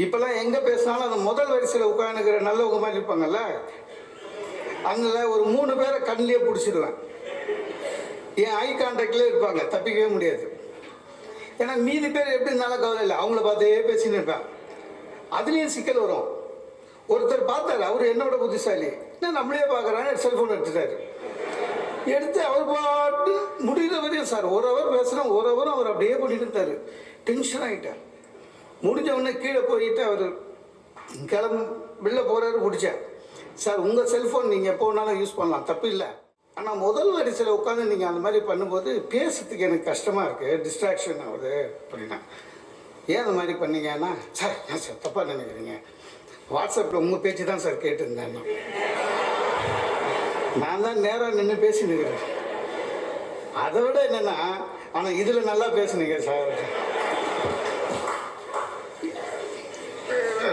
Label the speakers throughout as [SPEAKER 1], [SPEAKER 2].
[SPEAKER 1] இப்போல்லாம் எங்கே பேசினாலும் அந்த முதல் வரிசையில் உட்காந்துக்கிற நல்லவங்க மாதிரி இருப்பாங்கல்ல, அங்கே ஒரு 3 பேரை கண்ணிலே பிடிச்சிடுவேன். என் ஐ கான்டாக்ட்லேயே இருப்பாங்க, தப்பிக்கவே முடியாது. ஏன்னா மீதி பேர் எப்படி இருந்தாலும் கவலை இல்லை, அவங்கள பார்த்தே பேசின்னு இருப்பேன். அதுலேயும் சிக்கல் வரும். ஒருத்தர் பார்த்தாரு, அவர் என்னோட புத்திசாலி, நான் நம்மளே பார்க்குறான்னு செல்ஃபோன் எடுத்துட்டாரு. எடுத்து அவர் பாட்டு முடிகிற வரையும் சார் 1 ஹவர் பேசுகிறேன், 1 ஹவரும் அவர் அப்படியே பண்ணிட்டு இருந்தார். டென்ஷன் ஆகிட்டேன். முடிஞ்ச உடனே கீழே போயிட்டு அவர் வெளில போகிறாரு. பிடிச்சேன், சார் உங்கள் செல்ஃபோன் நீங்கள் எப்போ வேணாலும் யூஸ் பண்ணலாம், தப்பு இல்லை. ஆனால் முதல் வரிசையில் உட்காந்து நீங்கள் அந்த மாதிரி பண்ணும்போது பேசுறதுக்கு எனக்கு கஷ்டமாக இருக்குது, டிஸ்ட்ராக்ஷன் ஆகுது அப்படின்னா. ஏன் அந்த மாதிரி பண்ணீங்கன்னா, சார் ஏன் சார் தப்பாக நினைக்கிறீங்க, வாட்ஸ்அப்பில் உங்கள் பேச்சு தான் சார் கேட்டுருந்தேன், நான் தான் நேராக நின்று பேசினுக்கிறேன். அதை விட என்னென்னா, ஆனால் இதில் நல்லா பேசுனீங்க சார்.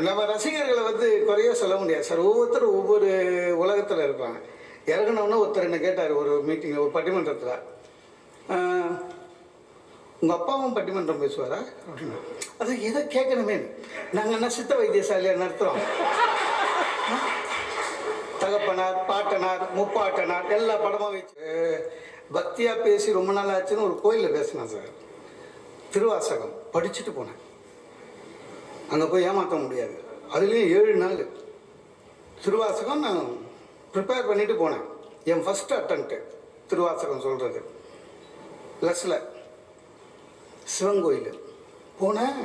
[SPEAKER 1] நம்ம ரசிகர்களை குறைய சொல்ல முடியாது சார். ஒவ்வொருத்தரும் ஒவ்வொரு உலகத்தில் இருப்பாங்க. இறங்கினோன்னு ஒருத்தர் என்ன கேட்டார் ஒரு மீட்டிங்கில், ஒரு பட்டிமன்றத்தில், உங்கள் அப்பாவும் பட்டிமன்றம் பேசுவாரா அப்படின்னா. அது எதை கேட்கணுமே, நாங்கள் என்ன சித்த வைத்தியசாலையாக நடத்துகிறோம். தகப்பனார், பாட்டனார், முப்பாட்டனார் எல்லா படமாக வச்சு பக்தியாக பேசி ரொம்ப நாள் ஆச்சுன்னு ஒரு கோயிலில் பேசினேன் சார். திருவாசகம் படிச்சுட்டு போனேன். அங்கே போய் ஏமாற்ற முடியாது. அதுலேயும் 7 நாள் திருவாசகம் நான் ப்ரிப்பேர் பண்ணிட்டு போனேன். என் ஃபஸ்ட் அட்டம்ப்ட்டு திருவாசகம் சொல்கிறது. லஸ்ஸில் சிவன் கோயில் போனேன்.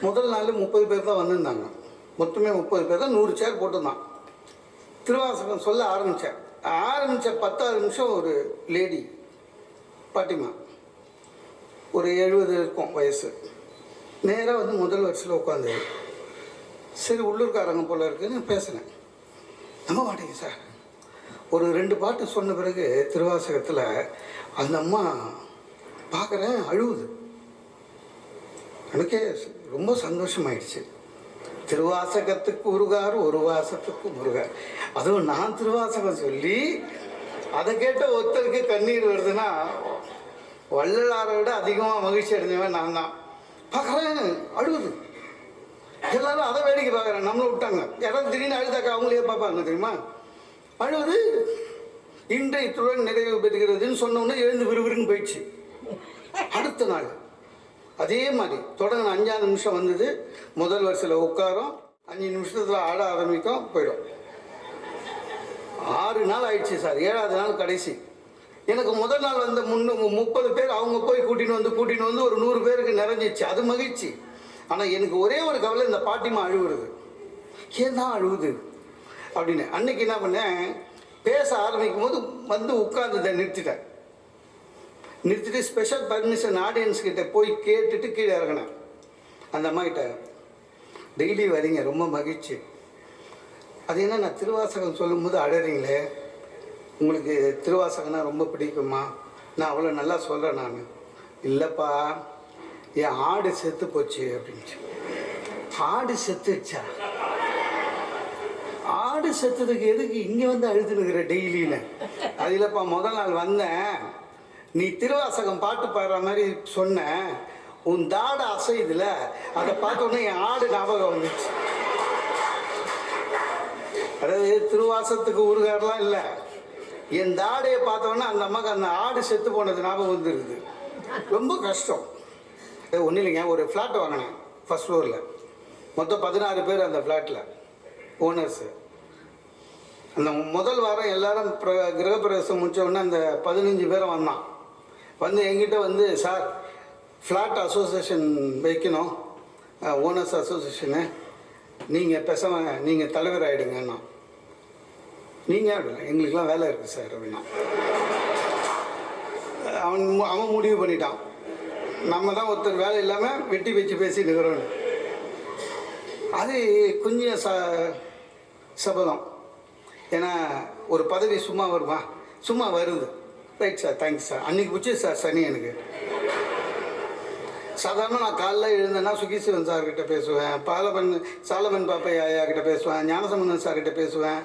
[SPEAKER 1] முதல் நாள் 30 பேர் தான் வந்திருந்தாங்க. மொத்தமே 30 பேர் தான், 100 சேர் போட்டுருந்தான். திருவாசகம் சொல்ல ஆரம்பித்த 10வது நிமிஷம் ஒரு லேடி பாட்டிமா, ஒரு 70 இருக்கும் வயசு, நேராக முதல் வரிசையில் உட்காந்து, சரி உள்ளூர்காரங்க போல இருக்குன்னு பேசினேன். நம்ப மாட்டேங்க சார், ஒரு 2 பாட்டு சொன்ன பிறகு திருவாசகத்தில் அந்த அம்மா பார்க்குறேன் அழுவுது. எனக்கே ரொம்ப சந்தோஷமாயிடுச்சு. திருவாசகத்துக்கு உருகார், ஒரு வாசத்துக்கு முருகார். அதுவும் நான் திருவாசகம் சொல்லி அதை கேட்ட ஒருத்தருக்கு கண்ணீர் வருதுன்னா, வள்ளலாரை விட அதிகமாக மகிழ்ச்சி அடைஞ்சவன் நான் தான். பார்க்குறேன் அழுகுது. எல்லாரும் அதை வேடிக்கை பார்க்குறேன். நம்மளை விட்டாங்க. யாராவது திடீர்னு அழுதாக்கா அவங்களே பார்ப்பாங்க தெரியுமா. அழுகுது. இன்றையத்துடன் நிறைவு பெறுகிறதுன்னு சொன்னோன்னே எழுந்து விறுவிறுன்னு போயிடுச்சு. அடுத்த நாள் அதே மாதிரி தொடங்கின 5ஆவது நிமிஷம் வந்தது. முதல் வரிசையில் உட்காரோம், 5 நிமிஷத்தில் ஆட ஆரம்பிக்கும், போயிடும். 6 நாள் ஆயிடுச்சு சார். 7வது நாள் கடைசி. எனக்கு முதல் நாள் 30 பேர் அவங்க போய் கூட்டின்னு வந்து ஒரு 100 பேருக்கு நிறைஞ்சிச்சு. அது மகிழ்ச்சி. ஆனால் எனக்கு ஒரே ஒரு கவலை, இந்த பாட்டிமா அழுவுறது. ஏன் தான் அழுவுது அப்படின்னு. அன்னைக்கு என்ன பண்ணேன், பேச ஆரம்பிக்கும் போது உட்கார்ந்ததை நிறுத்திட்டு ஸ்பெஷல் பர்மிஷன் ஆடியன்ஸ் கிட்ட போய் கேட்டுட்டு கீழே இறங்கினேன். அந்த அம்மா கிட்ட, டெய்லி வரீங்க, ரொம்ப மகிழ்ச்சி. அது என்ன, நான் திருவாசகம் சொல்லும்போது அழறீங்களே, உங்களுக்கு திருவாசகம்னா ரொம்ப பிடிக்குமா, நான் அவ்வளோ நல்லா சொல்கிறேன். நான் இல்லைப்பா, என் ஆடு செத்து போச்சு அப்படின்ச்சு. ஆடு செத்துச்சா? ஆடு செத்துறதுக்கு எதுக்கு இங்கே அழுதுனுக்கிற டெய்லின்னு? அது இல்லைப்பா, முதல் நாள் வந்தேன், நீ திருவாசகம் பாட்டு பாடுற மாதிரி சொன்ன, உன் தாடை அசைதுல, அதை பார்த்தோன்னே என் ஆடு ஞாபகம் வந்துச்சு. அதாவது திருவாசத்துக்கு உருகாரெலாம் இல்லை, என் தாடையை பார்த்தோன்னா அந்த அம்மாவுக்கு அந்த ஆடு செத்து போனது ஞாபகம் வந்துருக்குது. ரொம்ப கஷ்டம். ஒன்றும் இல்லைங்க, ஒரு ஃப்ளாட் வாங்கினேன் ஃபஸ்ட் ஃப்ளோரில். மொத்தம் 16 பேர் அந்த ஃப்ளாட்டில் ஓனர்ஸு. அந்த முதல் வாரம் எல்லாரும் கிரகப்பிரவேசம் முடித்த உடனே அந்த 15 பேரும் வந்தான். என்கிட்ட சார் ஃப்ளாட் அசோசியேஷன் வைக்கணும், ஓனர்ஸ் அசோசியேஷனு, நீங்கள் பேசாம நீங்கள் தலைவர் ஆகிடுங்கண்ணா. நீங்கள் அப்படின்னா, எங்களுக்கெலாம் வேலை இருக்குது சார் அப்படின்னா. அவன் முடிவு பண்ணிட்டான், நம்ம தான் ஒருத்தர் வேலை இல்லாமல் வெட்டி வச்சு பேசி நிற்கிறோன்னு. அது கொஞ்சம் சபலம். ஏன்னா ஒரு பதவி சும்மா வருமா, சும்மா வருது. Right sir, thanks sir. அன்றைக்கி பிடிச்சி சார் சனி எனக்கு. சாதாரண நான் காலைல எழுந்தேன்னா சுகீசிவன் சார்கிட்ட பேசுவேன், சாலமன் பாப்பை ஐயா கிட்ட பேசுவேன், ஞானசம்பந்தன் சார்கிட்ட பேசுவேன்.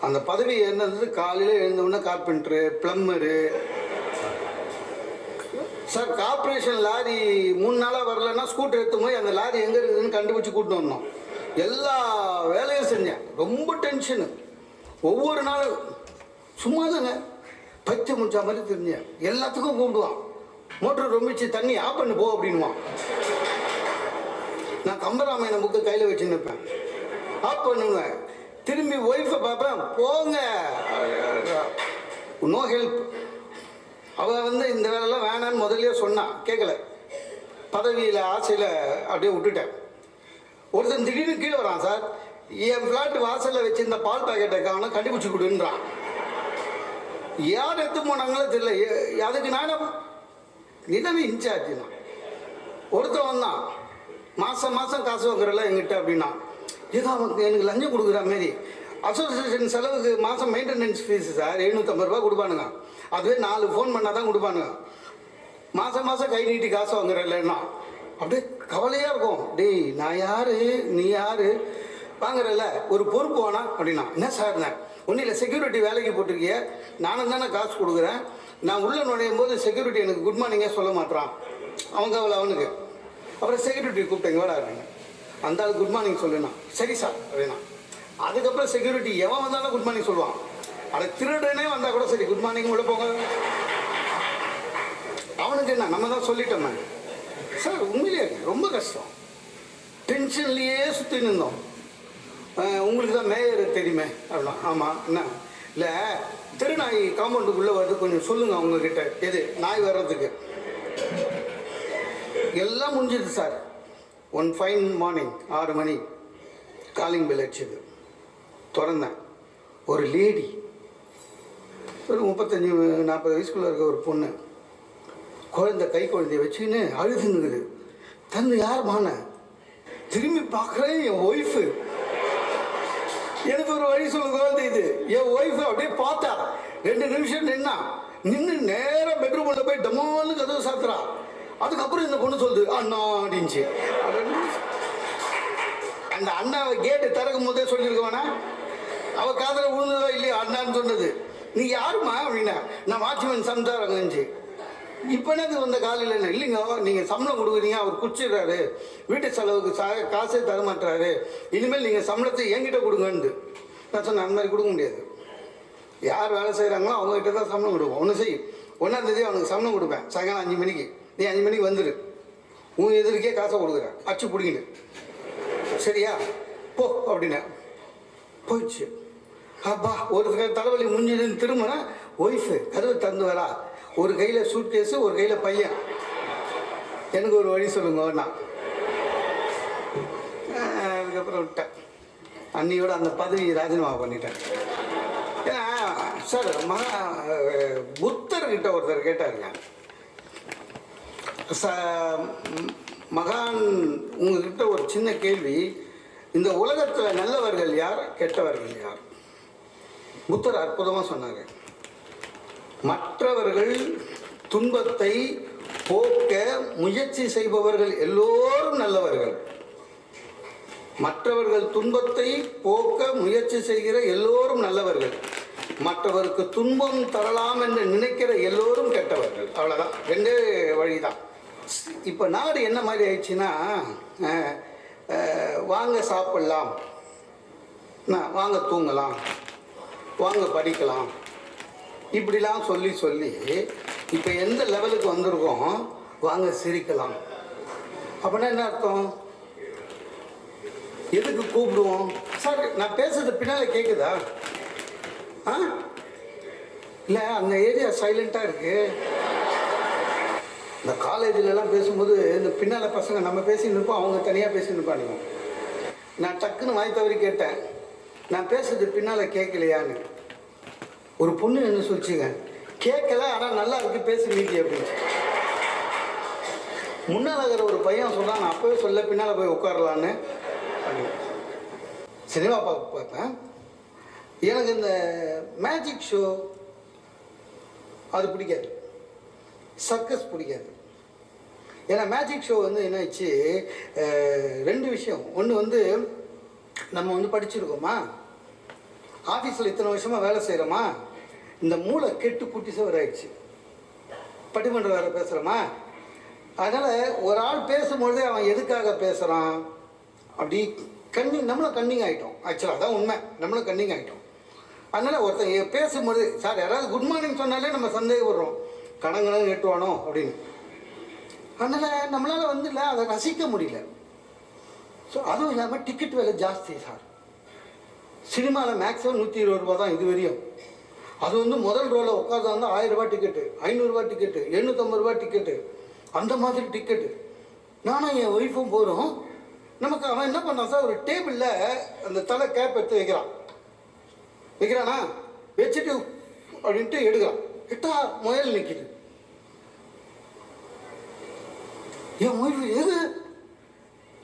[SPEAKER 1] அந்த பதவி என்னது, காலையில் எழுந்தவுடனே carpenter, plumber, sir corporation lorry 3 நாளாக வரலன்னா ஸ்கூட்டர் எடுத்து போய் அந்த லாரி எங்கே இருக்குதுன்னு கண்டுபிடிச்சி கூப்பிட்டு வந்தோம். எல்லா வேலையும் செஞ்சேன். ரொம்ப டென்ஷனு. ஒவ்வொரு நாளும் சும்மா தாங்க பச்சை முடிச்சா மாதிரி தெரிஞ்சேன். எல்லாத்துக்கும் கூப்பிடுவான். மோட்டர் ரொம்பிச்சு தண்ணி ஆஃப் பண்ணி போ அப்படின்வான். நான் கம்பராமாயணம் புக்கு கையில் வச்சு நிற்பேன். ஆஃப் பண்ணுவேன். திரும்பி ஒய்ஃபை பார்ப்பேன். போங்க, நோ ஹெல்ப். அவள் வந்து இந்த வேலைலாம் வேணான்னு முதல்ல சொன்னான். கேட்கல. பதவியில் ஆசையில் அப்படியே விட்டுட்டேன். ஒருத்தன் திடீர்னு கீழே வரான். சார், என் ஃப்ளாட் வாசலில் வச்சுருந்த பால் பாக்கெட்டை காணும், கண்டுபிடிச்சி கொடுன்றான். யார் எடுத்து போனாங்களோ தெரியல. அதுக்கு நானும் நிலவே இன்சார்ஜ் தான். ஒருத்தன் வந்தான், மாதம் மாதம் காசு வாங்குறல எங்கிட்ட அப்படின்னா. ஏதோ அவனுக்கு எனக்கு லஞ்சம் கொடுக்குற மாரி. அசோசியேஷன் செலவுக்கு மாதம் மெயின்டெனன்ஸ் ஃபீஸு சார் 750 ரூபா கொடுப்பானுங்க. அதுவே 4 ஃபோன் பண்ணால் தான் கொடுப்பானுங்க. மாதம் மாதம் கை நீட்டி காசு வாங்குறல்லன்னா அப்படியே கவலையாக இருக்கும். டேய், நான் யார், நீ யார், வாங்குறல ஒரு பொறுப்பு வேணா அப்படின்னா. என்ன சார், ஒன்றும் இல்லை, செக்யூரிட்டி வேலைக்கு போட்டிருக்கிய, நானும் தானே காசு கொடுக்குறேன். நான் உள்ளே நுழையும் போது செக்யூரிட்டி எனக்கு குட் மார்னிங்கே சொல்ல மாட்டான். அவங்க அவனுக்கு அப்புறம் செக்யூரிட்டி கூப்பிட்டேங்க வேலை இருக்காங்க. அந்த ஆள் குட் மார்னிங் சொல்லுண்ணா. சரி சார் அப்படின்னா. அதுக்கப்புறம் செக்யூரிட்டி எவன் வந்தாலும் குட் மார்னிங் சொல்லுவான். அதை திருடனே வந்தால் கூட சரி குட் மார்னிங் உள்ள போங்க. அவனுக்கு என்ன, நம்ம தான் சொல்லிட்டோமே சார். உண்மையிலே ரொம்ப கஷ்டம். டென்ஷன்லேயே சுற்றி நின்றோம். உங்களுக்கு தான் மேயர் தெரியுமே அப்படின்னா. ஆமாம், என்ன இல்லை, திருநாய் காம்பவுண்டுக்குள்ளே வருது, கொஞ்சம் சொல்லுங்கள் அவங்கக்கிட்ட. எது நாய் வர்றதுக்கு. எல்லாம் முடிஞ்சுது சார். ஒன் ஃபைன் மார்னிங் 6 மணி காலிங் பெல் அடிச்சது. திறந்தேன். ஒரு லேடி, ஒரு 35-40 வயசுக்குள்ளே இருக்க ஒரு பொண்ணு, குழந்தை, கை குழந்தைய வச்சுக்கின்னு அழுதுன்னுக்குது. தந்து யார் மான? திரும்பி பார்க்குறேன், என் ஒய்ஃபு. எனக்கு ஒரு வழி சொல்லுங்க குழந்தை இது. என் ஒய்ஃபு அப்படியே பார்த்தா 2 நிமிஷம் நின்று நேராக பெட்ரூமில் போய் டமால்னு கதவு சாத்துறா. அதுக்கப்புறம் இந்த பொண்ணு சொல்லுது அண்ணா அப்படின்ச்சு. அந்த அண்ணாவை கேட்டு திறக்கும் போதே சொல்லியிருக்க வேணா, அவள் காதில் விழுந்ததோ இல்லையா அண்ணான்னு சொன்னது. நீ யாருமா அப்படின்னா, நான் வாட்ச்மேன் சம்சாரங்கஞ்சி. இப்போ என்னது வந்த காலையில் என்ன இல்லைங்க, நீங்கள் சம்பளம் கொடுக்குறீங்க, அவர் குடிச்சிடுறாரு, வீட்டு செலவுக்கு காசே தரமாட்டுறாரு, இனிமேல் நீங்கள் சம்பளத்தை என்கிட்ட கொடுங்கன்னு. நான் சொன்னேன், அந்த மாதிரி கொடுக்க முடியாது. யார் வேலை செய்கிறாங்களோ அவங்ககிட்ட தான் சம்பளம் கொடுப்போம். ஒன்று செய், 1ஆம் தேதி அவனுக்கு சம்பளம் கொடுப்பேன். சாயங்காலம் 5 மணிக்கு. நீ 5 மணிக்கு வந்துடு. உன் எதிர்க்கே காசை கொடுக்குறேன், அச்சு பிடிக்கிட்டு. சரியா போ அப்படின்னா. போயிடுச்சு. அப்பா, ஒரு தலைவலி முடிஞ்சதுன்னு திரும்பினா ஒய்ஃபு கதவு தந்து வரா. ஒரு கையில் சூட் கேஸு, ஒரு கையில் பையன். எனக்கு ஒரு வழி சொல்லுங்க நான். அதுக்கப்புறம் விட்டேன். அன்னியோட அந்த பதவி ராஜினாமா பண்ணிட்டேன். ஏன்னா சார், புத்தர்கிட்ட ஒருத்தர் கேட்டாருங்க, மகான் உங்ககிட்ட ஒரு சின்ன கேள்வி, இந்த உலகத்தில் நல்லவர்கள் யார், கெட்டவர்கள் யார்? புத்தர் அற்புதமாக சொன்னார், மற்றவர்கள் துன்பத்தை போக்க முயற்சி செய்பவர்கள் எல்லோரும் நல்லவர்கள். மற்றவர்கள் துன்பத்தை போக்க முயற்சி செய்கிற எல்லோரும் நல்லவர்கள். மற்றவருக்கு துன்பம் தரலாம் என்று நினைக்கிற எல்லோரும் கெட்டவர்கள். அவ்வளோதான், 2 வழிதான். இப்போ நாடு என்ன மாதிரி ஆயிடுச்சுன்னா, வாங்க சாப்பிடலாம், வாங்க தூங்கலாம், வாங்க படிக்கலாம், இப்படிலாம் சொல்லி சொல்லி இப்போ எந்த லெவலுக்கு வந்திருக்கோம், வாங்க சிரிக்கலாம். அப்படின்னா என்ன அர்த்தம்? எதுக்கு கூப்பிடுவோம் சார்? நான் பேசுறது பின்னால் கேட்குதா? இல்லை, அந்த ஏரியா சைலண்ட்டாக இருக்குது. இந்த காலேஜிலலாம் பேசும்போது இந்த பின்னால் பசங்க நம்ம பேசின்னு இருப்போம், அவங்க தனியாக பேசின்னு இருப்பானுங்க. நான் டக்குன்னு வாய் தவறி கேட்டேன், நான் பேசுறது பின்னால் கேட்கலையான்னு. ஒரு பொண்ணு என்ன சொல்லிச்சுங்க, கேட்கல ஆனால் நல்லா இருக்கு பேச மீதி அப்படின்னு. முன்னால் இருக்கிற ஒரு பையன் சொல்கிறான், நான் அப்போவே சொல்ல பின்னால் போய் உட்காரலான்னு. சினிமா பார்ப்பேன். எனக்கு இந்த மேஜிக் ஷோ அது பிடிக்காது, சர்க்கஸ் பிடிக்காது. ஏன்னா மேஜிக் ஷோ வந்து என்ன ஆச்சு, 2 விஷயம். ஒன்று நம்ம படிச்சிருக்கோமா, ஆஃபீஸில் இத்தனை வருஷமாக வேலை செய்கிறோமா, இந்த மூளை கெட்டு குட்டி சவர் ஆயிடுச்சு. பட்டிமன்றம் வேறு பேசுகிறோமா? அதனால் ஒரு ஆள் பேசும்பொழுதே அவன் எதுக்காக பேசுகிறான் அப்படி நம்மளும் கன்னிங் ஆகிட்டோம். ஆக்சுவலாக அதான் உண்மை, நம்மளும் கன்னிங் ஆகிட்டோம். அதனால் ஒருத்தன் பேசும்போது சார் யாராவது குட் மார்னிங் சொன்னாலே நம்ம சந்தேகப்படுறோம், கணங்கணம் எட்டுவானோ அப்படின்னு. அதனால் நம்மளால் இல்லை அதை ரசிக்க முடியல. ஸோ அதுவும் இல்லாமல் டிக்கெட் விலை ஜாஸ்தி சார். சினிமாவில் மேக்ஸிமம் 120 ரூபா தான் இது வரையும். அது முதல் ரோவில் உட்காந்து வந்து 1000 ரூபா டிக்கெட்டு, 500 ரூபா டிக்கெட்டு, 750 ரூபா டிக்கெட்டு, அந்த மாதிரி டிக்கெட்டு. நானும் என் ஒய்ஃபும் போகிறோம். நமக்கு அவன் என்ன பண்ணான் சார், ஒரு டேபிளில் அந்த தலை கேப் எடுத்து வைக்கிறானா, வச்சுட்டு அப்படின்ட்டு எடுக்கிறான். கிட்டா முயல் நிற்கிது. என் ஒய்ஃபு எது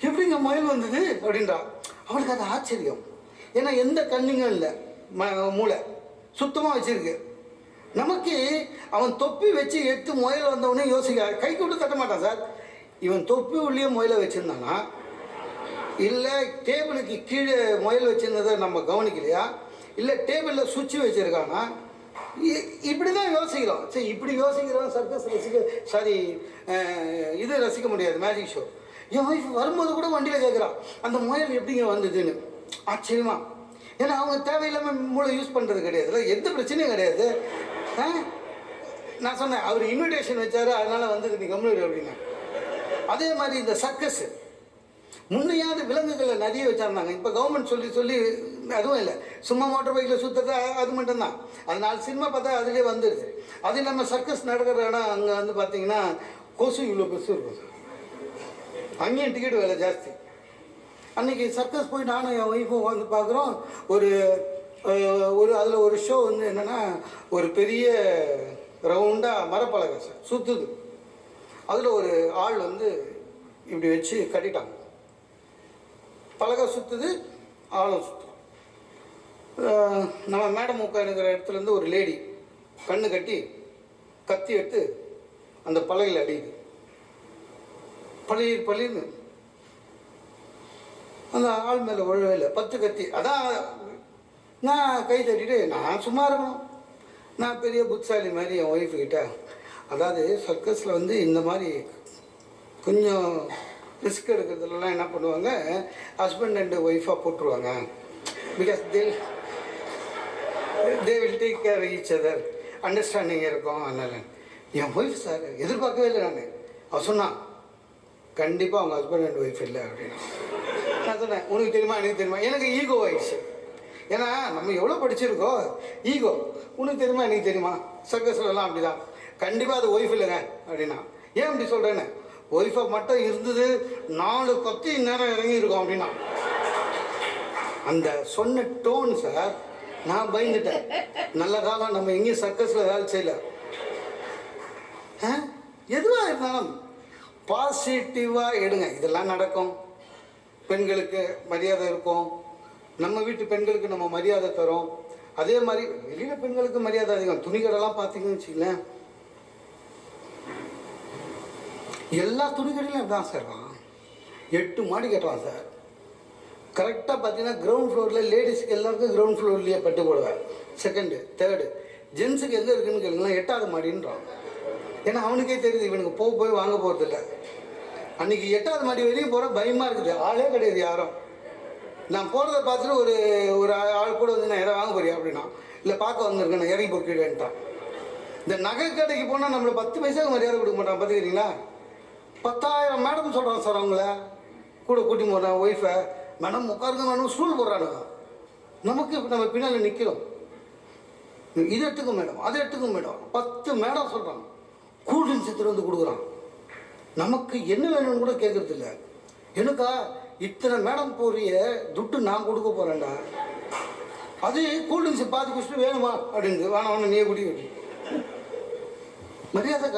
[SPEAKER 1] எப்படிங்க முயல் வந்தது அப்படின்றா. அவனுக்கு அது ஆச்சரியம். ஏன்னா எந்த கண்ணிங்கும் இல்லை, மூளை சுத்தமாக வச்சுருக்கு. நமக்கு அவன் தொப்பி வச்சு எடுத்து முயல் வந்தவொடனே யோசிக்க கை கூட்டு தட்ட மாட்டான் சார். இவன் தொப்பி உள்ளே முயலை வச்சுருந்தானா, இல்லை டேபிளுக்கு கீழே முயல் வச்சுருந்ததை நம்ம கவனிக்கலையா, இல்லை டேபிளில் சுவிட்சு வச்சுருக்கானா, இப்படி தான் யோசிக்கிறோம். சரி, இப்படி யோசிக்கிறோம். சர்க்கஸ் இது ரசிக்க முடியாது, மேஜிக் ஷோ. என் ஒய்ஃப் வரும்போது கூட வண்டியில் கேட்குறான் அந்த முயல் எப்படிங்க வந்ததுன்னு. ஆச்சரியமா. ஏன்னா அவங்க தேவையில்லாமல் மூளை யூஸ் பண்ணுறது கிடையாது, எந்த பிரச்சனையும் கிடையாது. நான் சொன்னேன் அவர் இன்விடேஷன் வச்சாரு அதனால் வந்தது நீ கம்யூனிட்டி அப்படின்னா. அதே மாதிரி இந்த சர்க்கஸு முன்னையாவது விலங்குகளை நிறைய வச்சுருந்தாங்க. இப்போ கவர்மெண்ட் சொல்லி அதுவும் இல்லை, சும்மா மோட்டர் பைக்கில் சுற்றுறது அது மட்டும்தான். அதனால் சினிமா பார்த்தா அதுலேயே வந்துடுது. அது இல்லாமல் சர்க்கஸ் நடக்கிற இடம் அங்கே பார்த்தீங்கன்னா கொசு இவ்வளோ பெருசு இருக்கும் சார். அங்கேயும் டிக்கெட் விலை ஜாஸ்தி. அன்றைக்கி சர்க்கஸ் போய் நானும் என் ஒய்ஃபும் வந்து பார்க்குறோம். அதில் ஒரு ஷோ என்னென்னா, ஒரு பெரிய ரவுண்டாக மரப்பலகை சார் சுற்றுது. அதில் ஒரு ஆள் இப்படி வச்சு கட்டிட்டாங்க. பலகை சுற்றுது, ஆளும் சுற்றுது. நம்ம மேடம் உட்காந்துக்கிற இடத்துலேருந்து ஒரு லேடி கண்ணு கட்டி கத்தி எடுத்து அந்த பலகையில் அடிக்குது. பழின்னு அந்த ஆள் மேலே விழவே இல்லை, 10 கத்தி. அதான் நான் கை தட்டிட்டு நான் சும்மா இருக்கணும். நான் பெரிய புத்திசாலி மாதிரி என் ஒய்ஃபுக்கிட்ட, அதாவது சர்க்கஸில் இந்த மாதிரி கொஞ்சம் ரிஸ்க் எடுக்கிறதுலாம் என்ன பண்ணுவாங்க, ஹஸ்பண்ட் அண்ட் ஒய்ஃபாக போட்டுருவாங்க. Because they will take care each other, understanding இருக்கும். அதனால் என் ஒய்ஃப் சார் எதிர்பார்க்கவே இல்லை. அவன் சொன்னான் கண்டிப்பாக அவங்க ஹஸ்பண்ட் அண்ட் ஒய்ஃப் இல்லை அப்படின்னு. நான் சொன்னேன் உனக்கு தெரியுமா எனக்கு தெரியுமா. எனக்கு ஈகோ ஆயிடுச்சு. ஏன்னா நம்ம எவ்வளோ படிச்சிருக்கோ, ஈகோ உனக்கு தெரியுமா எனக்கு தெரியுமா. சர்க்கஸ்லாம் அப்படி தான். கண்டிப்பாக அது ஒய்ஃப் இல்லைங்க அப்படின்னா. ஏன் அப்படி சொல்கிறேன்னு, ஒய்ஃபை மட்டும் இருந்தது 4 கொத்தி நேரம் இறங்கியிருக்கோம் அப்படின்னா. அந்த சொன்ன டோன் சார் நான் பயந்துட்டேன். நல்ல காலம் நம்ம எங்கேயும் சர்க்கஸில் வேலை செய்யல. எதுவாக இருந்தாலும் பாசிட்டிவாக எடுங்க. இதெல்லாம் நடக்கும். பெண்களுக்கு மரியாதை இருக்கும், நம்ம வீட்டு பெண்களுக்கு நம்ம மரியாதை தரோம். அதே மாதிரி வெளியில் பெண்களுக்கு மரியாதை அதிகம். துணிக்கடைலாம் பார்த்தீங்கன்னு வச்சுங்களேன், எல்லா துணிக்கடையிலும் அப்படிதான் சார். 8 மாடி கட்டுறான் சார். கரெக்டாக பார்த்தீங்கன்னா கிரவுண்ட் ஃப்ளோரில் லேடிஸுக்கு எல்லாருக்கும் கிரவுண்ட் ஃப்ளோர்லேயே பட்டு போடுவேன். Second, third. ஜென்ஸுக்கு எங்கே இருக்குதுன்னு கேளுங்களேன், 8வது மாடின்றான். ஏன்னா அவனுக்கே தெரியுது இவனுக்கு போய் வாங்க போகிறதில்ல. அன்றைக்கி 8வது மாடி வரையும் போகிற பயமாக இருக்குது. ஆளே கிடையாது யாரும். நான் போகிறத பார்த்துட்டு ஒரு ஆள் கூட நான் எதை வாங்க போறியா அப்படின்னா, இல்லை பார்க்க வந்திருக்கேன் நான் இறங்கி போக்கிடுவேன்ட்டான். இந்த நகை கடைக்கு போனால் நம்மளை 10 பைசாவுக்கு மரியாதை கொடுக்க மாட்டான். பார்த்துக்கிறீங்களா? 10,000 மேடம் சொல்கிறான் சார். அவங்கள கூட கூட்டி போடுறான் ஒய்ஃபை, மேடம் உட்காருங்க மேடம், ஸ்டூல் போடுறானுங்க. நமக்கு நம்ம பின்னால் நிற்கிறோம். இது எடுத்துக்கும் மேடம், அதை எடுத்துக்கும் மேடம், 10 மேடம் சொல்கிறான். கூல்ட்ரிங்க்ஸ் எடுத்துகிட்டு கொடுக்குறான். நமக்கு என்ன வேணும்னு கூட கேட்குறது இல்லை. எனக்கா இத்தனை மேடம் போறிய துட்டு நான் கொடுக்க போகிறேன்டா. அது கூல்ட்ரிங்க்ஸை பார்த்து குடிச்சிட்டு வேணுமா அப்படின்னு, வேணாம் நீயே குடி. மரியாதை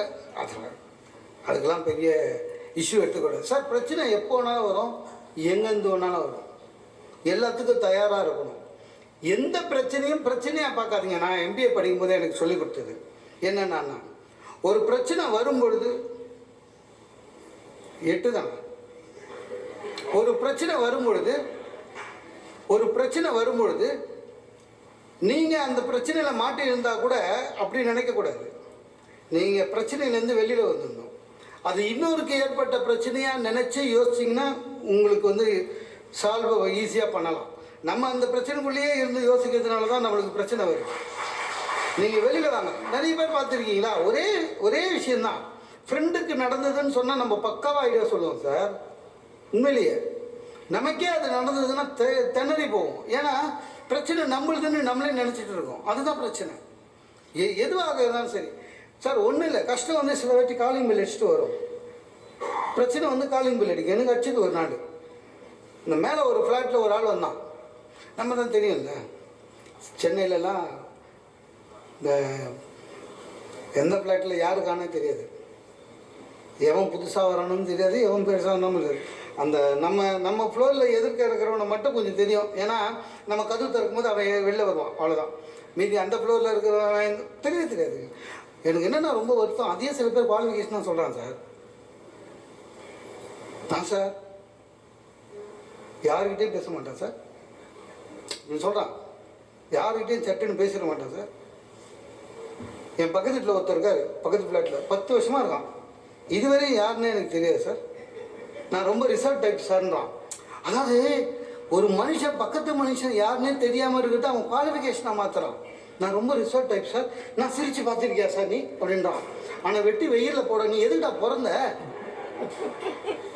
[SPEAKER 1] அதுக்கெல்லாம் பெரிய இஷ்யூ எடுத்துக்கூடாது சார். பிரச்சனை எப்போ வேணாலும் வரும், எங்கேருந்து வேணாலும் வரும். எல்லாத்துக்கும் தயாராக இருக்கணும். எந்த பிரச்சனையும் பிரச்சனையாக பார்க்காதீங்க. நான் MBA படிக்கும் போதே எனக்கு சொல்லிக் கொடுத்தது என்னென்னா, ஒரு பிரச்சனை வரும்பொழுது 8 தான். ஒரு பிரச்சனை வரும்பொழுது நீங்கள் அந்த பிரச்சனையில் மாட்டி இருந்தால் கூட அப்படி நினைக்கக்கூடாது. நீங்கள் பிரச்சனையிலேருந்து வெளியில் வந்துடணும். அது இன்னொருக்கு ஏற்பட்ட பிரச்சனையாக நினச்சி யோசிச்சிங்கன்னா உங்களுக்கு வந்து சால்வ் ஈஸியாக பண்ணலாம். நம்ம அந்த பிரச்சனைக்குள்ளேயே இருந்து யோசிக்கிறதுனால தான் நம்மளுக்கு பிரச்சனை வரும். நீங்கள் வெளியில் வாங்க. நிறைய பேர் பார்த்துருக்கீங்களா, ஒரே விஷயந்தான் ஃப்ரெண்டுக்கு நடந்ததுன்னு சொன்னால் நம்ம பக்காவாக ஐடியா சொல்லுவோம் சார். உண்மையிலேயே நமக்கே அது நடந்ததுன்னா திணறி போவோம். ஏன்னா பிரச்சனை நம்மளுதுன்னு நம்மளே நினச்சிட்டு இருக்கோம். அதுதான் பிரச்சனை. எதுவாக இருந்தாலும் சரி சார். ஒன்றும் இல்லை, கஷ்டம் வந்து சில வாட்டி காலிங் பில் அடிச்சுட்டு வரும். பிரச்சனை வந்து காலிங் பில் அடிக்கும். எனக்கு அடிச்சது ஒரு நாள் இந்த மேலே ஒரு ஃப்ளாட்டில் ஒரு ஆள் வந்தான். நம்ம தான் தெரியும்ல, சென்னையிலலாம் இந்த எந்த ஃப்ளாட்டில் யாருக்கானே தெரியாது. எவன் புதுசாக வரானும் தெரியாது, எவன் பெருசாகணும் தெரியாது. அந்த நம்ம ஃப்ளோரில் எதிர்க்க இருக்கிறவனை மட்டும் கொஞ்சம் தெரியும். ஏன்னா நம்ம கதவு திறக்கும் போது அவன் வெளில வருவான், அவ்வளோதான். மீதி அந்த ஃப்ளோரில் இருக்கிறவன் தெரியாது. எனக்கு என்னென்னா ரொம்ப வருத்தம், அதே சில பேர் குவாலிஃபிகேஷனாக சொல்கிறான் சார். நான் சார் யாருக்கிட்டேயும் பேச மாட்டேன் சார். இப்படி சொல்கிறான். யாருக்கிட்டேயும் சட்டுன்னு பேசிட மாட்டேன் சார். என் பக்கத்து வீட்டில் ஒருத்தர் இருக்கார், பக்கத்து ஃப்ளாட்டில் 10 வருஷமாக இருக்கான். இதுவரையும் யாருன்னு எனக்கு தெரியாது சார். நான் ரொம்ப ரிசர்வ் டைப் சார்ன்றான். அதாவது ஒரு மனுஷன் பக்கத்து மனுஷன் யாருன்னே தெரியாமல் இருக்கிறது அவன் குவாலிஃபிகேஷனாக மாற்றுறான். நான் ரொம்ப ரிசர்வ் டைப் சார், நான் சிரித்து பார்த்துருக்கியா சார் நீ அப்படின்றான். ஆனால் வெட்டி வெயிலில் போட நீ எதுக்கிட்டா பிறந்த?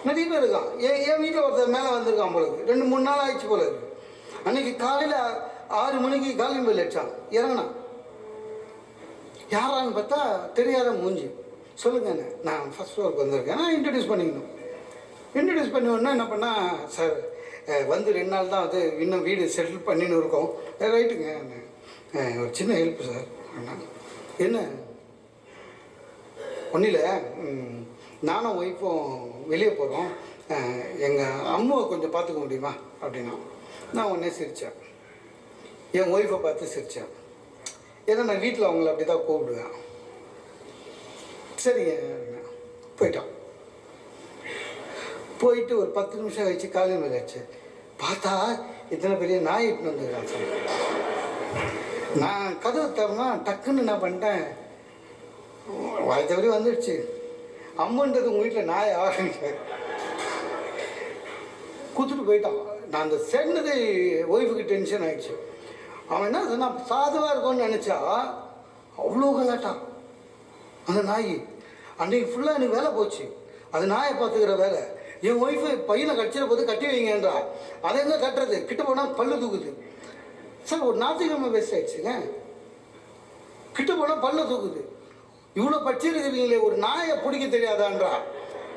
[SPEAKER 1] நிறைய பேர் இருக்கான். என் வீட்டில் ஒருத்தர் மேலே வந்திருக்கான் போல இருக்கு. 2-3 நாள் ஆயிடுச்சு போல இருக்கு. அன்றைக்கி காலையில் 6 மணிக்கு காலிங் பெல் அடித்தான். இறங்கினான். யாரான்னு பார்த்தா தெரியாத மூஞ்சி. சொல்லுங்கண்ணே, நான் ஃபஸ்ட் ஃப்ளோருக்கு வந்திருக்கேன், நான் இன்ட்ரடியூஸ் பண்ணிக்கணும். இன்ட்ரடியூஸ் பண்ணி உடனே என்ன பண்ணால், சார் வந்து 2 நாள் தான் அது, இன்னும் வீடு செட்டில் பண்ணின்னு இருக்கோம். ரைட்டுங்க, ஒரு சின்ன ஹெல்ப் சார். என்ன? ஒன்றும் இல்லை, நானும் ஒய்ஃபும் வெளியே போகிறோம், எங்கள் அம்மாவை கொஞ்சம் பார்த்துக்க முடியுமா அப்படின்னா. நான் உடனே சிரித்தேன். என் ஒய்ஃபை பார்த்து சிரித்தேன். ஏன்னா நான் வீட்டில் அவங்கள அப்படி தான் கூப்பிடுவேன். சரிங்க போயிட்டான். போயிட்டு ஒரு 10 நிமிஷம் கழிச்சு காலையில் மேலே ஆச்சு. பார்த்தா இத்தனை பெரிய நாய் இட்டுன்னு வந்துருக்கான் சார். நான் கதவு தரனா டக்குன்னு என்ன பண்ணிட்டேன், வாய் தவறி வந்துடுச்சு. அம்மன்றது உங்கள் வீட்டில் நாய் ஆரம்பிச்சார். கூத்துட்டு போயிட்டான். நான் அந்த சென்னது ஒய்ஃபுக்கு டென்ஷன் ஆகிடுச்சு. அவன் என்ன சொன்னான், சாதுவாக இருக்கும்னு நினச்சா அவ்வளோ கலாட்டான் அந்த நாய். அன்றைக்கி ஃபுல்லாக எனக்கு வேலை போச்சு. அது நாயை பார்த்துக்கிற வேலை. என் ஒய்ஃபு பையனை கடிச்சிட போது கட்டி வைங்கன்றா. அதை எங்கே கட்டுறது? கிட்ட போனால் பல்லு தூக்குது சார். ஒரு ஞாயிற்றுக்கிழமை வேஸ்ட் ஆயிடுச்சுங்க. கிட்ட போனால் பல்ல தூக்குது. இவ்வளோ படிச்சிருக்கிறீங்களே, ஒரு நாயை பிடிக்க தெரியாதான்றா.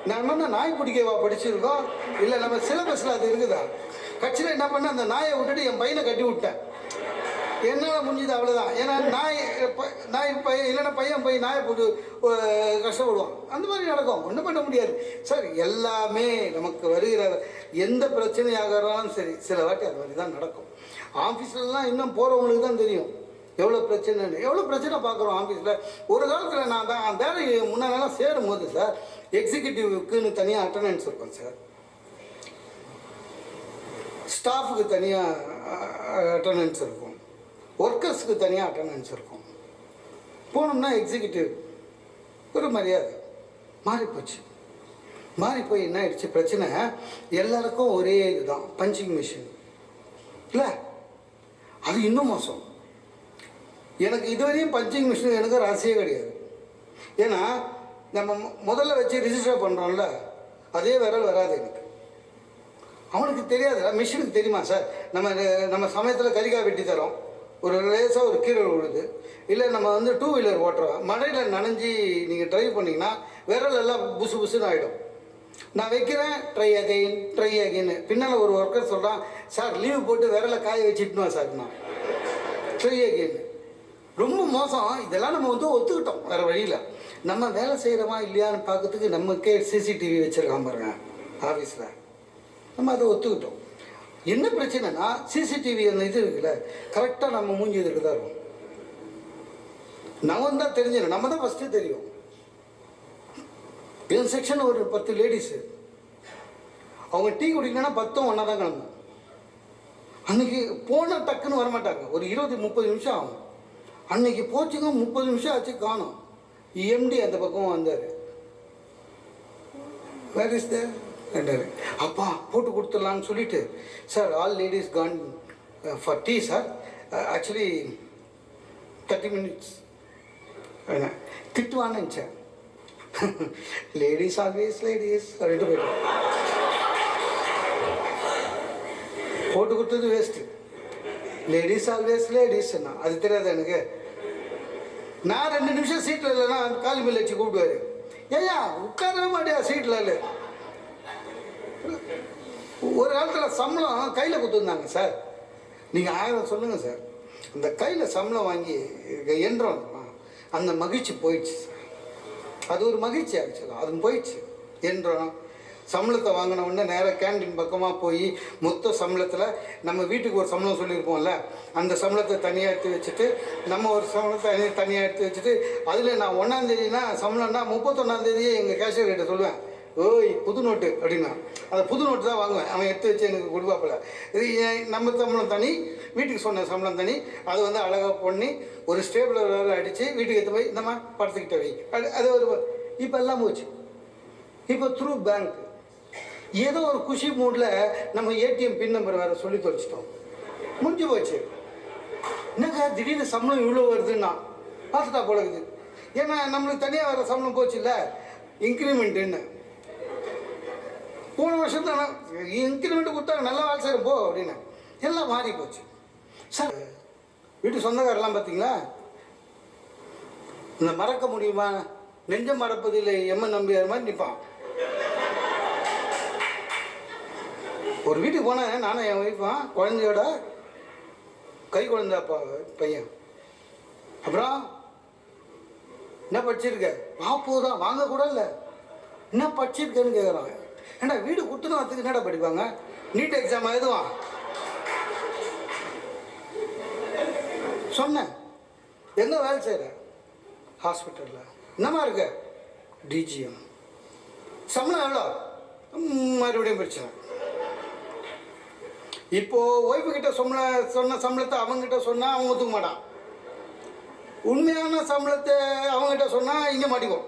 [SPEAKER 1] நான் என்ன நாய் பிடிக்கவா படிச்சிருக்கோம்? இல்லை நம்ம சிலபஸில் அது இருக்குதா? கட்சியில் என்ன பண்ண, அந்த நாயை விட்டுட்டு என் பையனை கட்டி விட்டேன். என்னால் முடிஞ்சது அவ்வளோதான். ஏன்னா நாய் பையன் இல்லைன்னா பையன் போய் நாயை போட்டு கஷ்டப்படுவான். அந்த மாதிரி நடக்கும், ஒன்றும் பண்ண முடியாது சார். எல்லாமே நமக்கு வருகிற எந்த பிரச்சனையாக இருந்தாலும் சரி, சில வாட்டி அது மாதிரி தான் நடக்கும். ஆஃபீஸ்லலாம் இன்னும் போகிறவங்களுக்கு தான் தெரியும் எவ்வளோ பிரச்சனைன்னு. எவ்வளோ பிரச்சனை பார்க்குறோம் ஆஃபீஸில். ஒரு காலத்தில் நான் தான் வேலை முன்னாலாம் சேரும் போது சார், எக்ஸிக்யூட்டிவ்க்குன்னு தனியாக அட்டண்டன்ஸ் இருக்கும் சார், ஸ்டாஃபுக்கு தனியாக அட்டண்டன்ஸ் இருக்கும், ஒர்க்கர்ஸுக்கு தனியாக அட்டண்டன்ஸ் இருக்கும். போனோம்னா எக்ஸிக்யூட்டிவ் ஒரு மரியாதை மாறிப்போச்சு. மாறி போய் என்ன ஆயிடுச்சு பிரச்சனை, எல்லாருக்கும் ஒரே இதுதான், பஞ்சிங் மிஷின் இல்லை. அது இன்னும் மோசம். எனக்கு இதுவரையும் பஞ்சிங் மிஷின் எனக்கு ராசியே கிடையாது. ஏன்னா நம்ம முதல்ல வச்சு ரிஜிஸ்டர் பண்ணுறோம்ல, அதே விரல் வராது எனக்கு. அவனுக்கு தெரியாது, மிஷினுக்கு தெரியுமா சார், நம்ம சமயத்தில் கறிக்காய் வெட்டி தரோம், ஒரு லேசாக ஒரு கீரை விழுது, இல்லை நம்ம வந்து 2 வீலர் ஓட்டுறோம், மழையில் நனைஞ்சி நீங்கள் ட்ரைவ் பண்ணிங்கன்னா விரல் எல்லாம் புசு புசுன்னு ஆகிடும். நான் வைக்கிறேன், ட்ரை அகைன்னு. பின்னால் ஒரு ஒர்க்கர் சொல்கிறான், சார் லீவ் போட்டு விரலை காய வச்சுட்டுமா சார், நான் ட்ரை அகைன்னு. ரொம்ப மோசம். இதெல்லாம் நம்ம வந்து ஒத்துக்கிட்டோம், வேறு வழியில். நம்ம வேலை செய்கிறோமா இல்லையான்னு பார்க்கறதுக்கு நமக்கே சிசிடிவி வச்சுருக்கான் பாருங்க ஆஃபீஸில். நம்ம அதை ஒத்துக்கிட்டோம். என்ன பிரச்சனைனா, சிசிடிவி அந்த இது இருக்குல்ல, கரெக்டாக நம்ம மூஞ்சி இதுக்கு தான் இருக்கும். நம்ம தான் தெரிஞ்சிடும், நம்ம தான் ஃபஸ்ட்டு தெரியும். என் செக்ஷன் ஒரு 10 லேடிஸு, அவங்க டீ குடிக்கணும்னா 10 ஒன்றா தான் கிளம்பும். அன்றைக்கி போனால் டக்குன்னு வரமாட்டாங்க, ஒரு 20-30 நிமிஷம் ஆகும். அன்றைக்கி போச்சுங்க 30 நிமிஷம் ஆச்சு காணும். எம்டி அந்த பக்கம் வந்தார். வேர் இஸ் தேர் என்றார். அப்பா போட்டு கொடுத்துடலான்னு சொல்லிட்டு, sir all ladies gone for tea sir, actually 30 minutes என்ன திட்டுவான்னு நினச்சேன். லேடிஸ் ஆல்வேஸ் லேடிஸ் அப்படின்ட்டு போயிட்டேன். போட்டு கொடுத்தது வேஸ்ட்டு. லேடிஸ் ஆல்வேஸ் லேடிஸ்ண்ணா அது தெரியாது எனக்கு. நான் 2 நிமிஷம் சீட்டில் இல்லைன்னா காலி மேல் வச்சு கூப்பிடுவார். ஏயா உட்காரவே மாட்டியா சீட்டில் இல்லை. ஒரு காலத்தில் சம்பளம் கையில் கொடுத்துருந்தாங்க சார். நீங்கள் 1000 சொல்லுங்கள் சார், அந்த கையில் சம்பளம் வாங்கி என்றோம் அந்த மகிழ்ச்சி போயிடுச்சு சார். அது ஒரு மகிழ்ச்சி ஆக்சுவலாக அது போயிடுச்சு. என்றோம் சம்பளத்தை வாங்கின உடனே நேராக கேண்டீன் பக்கமாக போய் மொத்த சம்பளத்தில் நம்ம வீட்டுக்கு ஒரு சம்பளம் சொல்லியிருப்போம்ல, அந்த சம்பளத்தை தனியாக எடுத்து வச்சுட்டு நம்ம ஒரு சம்பளத்தை தனியாக எடுத்து வச்சுட்டு அதில் நான் 1ஆம் தேதினா சம்பளம்னா 31ஆம் தேதியே எங்கள் கேஷியர் கிட்ட சொல்லுவேன், ஓய் புது நோட்டு அப்படின்னா அந்த புது நோட்டு தான் வாங்குவேன். அவன் எடுத்து வச்சு எனக்கு கொடுப்பாப்பில். இது நம்ம சம்பளம் தனி, வீட்டுக்கு சொன்ன சம்பளம் தனி. அது வந்து அழகாக பண்ணி ஒரு ஸ்டேபிளர் அடித்து வீட்டுக்கு எடுத்து போய் இந்தம்மா படத்துக்கிட்ட வை. அது ஒரு இப்போ எல்லாம் போச்சு. இப்போ த்ரூ பேங்க் ஏதோ ஒரு குஷி மூடில் நம்ம ஏடிஎம் பின் நம்பர் வேறு சொல்லி தொலைச்சிட்டோம். முடிஞ்சு போச்சு. என்னங்க திடீர்னு சம்பளம் இவ்வளோ வருதுன்னா பார்த்துட்டா போலக்குது. ஏன்னா நம்மளுக்கு தனியாக வர சம்பளம் போச்சு இல்லை, இன்க்ரிமெண்ட்டுன்னு. போன வருஷம் தானே இன்க்ரிமெண்ட்டு கொடுத்தாங்க, நல்லா வேலை செய்கிறோம் போ அப்படின்னு. எல்லாம் மாறி போச்சு சார். வீட்டு சொந்தக்காரெல்லாம் பார்த்தீங்களா, இந்த மறக்க முடியுமா நெஞ்சம் மறப்பதில்லை எம்மன் நம்பியார் மாதிரி நிற்பான். ஒரு வீட்டுக்கு போனேன் நானும் என் ஒய்ஃபும், குழந்தையோட கை குழந்தாப்பா பையன். அப்புறம் என்ன படிச்சிருக்க? தான் வாங்க கூட இல்லை, என்ன படிச்சிருக்கேன்னு கேட்குறாங்க. ஏன்னா வீடு குத்துன வரத்துக்கு என்னடா படிப்பாங்க? நீட் எக்ஸாம் எழுதுவான். சொன்னேன் எங்கே வேலை செய்கிற? ஹாஸ்பிட்டலில். என்னமா இருக்க? டிஜிஎம். சம்பளம் எவ்வளோ? மறுபடியும் பிரச்சனை. இப்போது ஒய்ஃபு கிட்ட சொன்ன சம்பளத்தை அவங்ககிட்ட சொன்னால் அவங்க ஒத்துக்க மாட்டான். உண்மையான சம்பளத்தை அவங்ககிட்ட சொன்னால் இங்கே மாட்டிக்கும்.